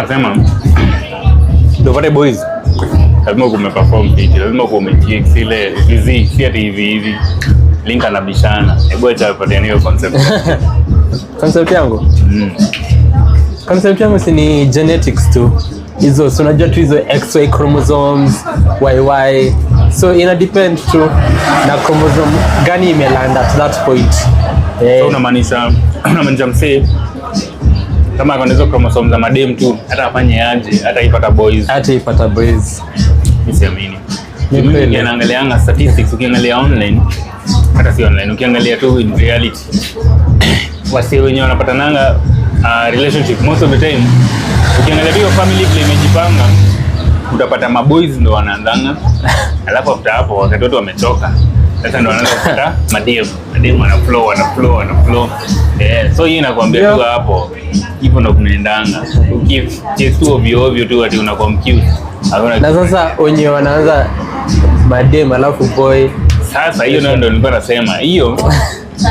Sema ndio pale boys, lazima kumeperform fit, lazima kumecheck ile hizi si ati hivi linka na bishana. Hebu acha pale hiyo concept. Concept yangu? Concept yangu si ni genetics tu. Hizo so unajua tu hizo XY chromosomes, YY. So ina depend tu na chromosome gani imelanda to that point. So unamaanisha msee kama kuna hizo chromosome za madem tu hata afanye aje hata ipata boys. Nisiamini. Mimi naangalianga statistics, ukiangalia online hata si online, ukiangalia tu in reality wasi wenyewe wanapatananga relationship most of the time. Ukiangalia hiyo family vile imejipanga utapata maboys ndo wanaanzanga, alafu after hapo wakati watu wamechoka sasa ndo wanaanza kupata madem wana flow. So hii inakwambia tu hapo hivyo ndo kunaendanga. Ukichestu ovyo tu ati unakuwa cute. Na sasa wenyewe wanaanza madem alafu boy. Sasa hiyo ndio nilikuwa nasema. Hiyo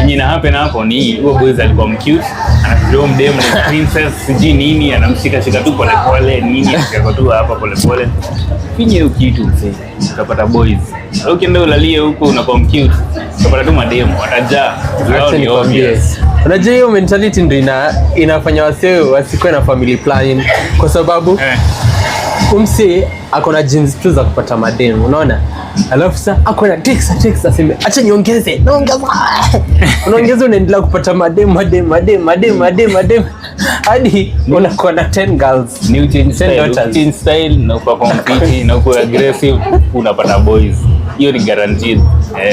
yenye na happen hapo ni huo boys alikuwa cute, anafikiria mdem ni princess siji nini, anamshika tu pole nini, akako tu hapa pole. Finye ukitu mzee, utapata boys. Au ukienda ulalie huko unakuwa cute, utapata tu madem watajaa. Actually obvious. Unajua hiyo mentality ndio inafanya wasikuwe na family planning kwa sababu umsi akona genes tu za kupata madem, unaona? Alafu sasa akona text aseme acha niongeze. Unaongeza unaendelea kupata madem hadi unakuwa na 10 girls. New change style na uko compete na uko aggressive unapata boys. Hiyo ni guaranteed.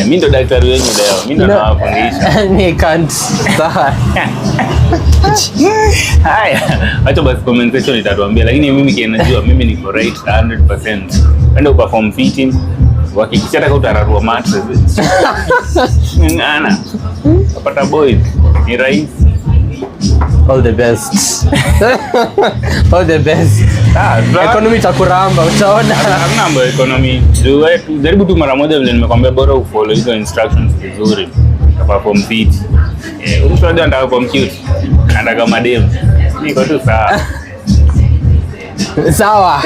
Mimi ndo daktari wenu leo. Mimi ndo nawafundisha. Ni can't. Sawa. Haya, acha basi comment section itatuambia, lakini mimi kinajua mimi niko right 100%. Enda perform fitting. Wakikisha hata utararua mattress. Ngana. Kupata boys ni rahisi. All the best. All the best. Economy takuramba utaona. Hamna mambo economy. Jaribu tu mara moja vile nimekwambia, bora ufollow hizo instructions vizuri. Perform fit. Mtu anataka kuwa cute. Anataka madem. Niko tu sawa. Sawa.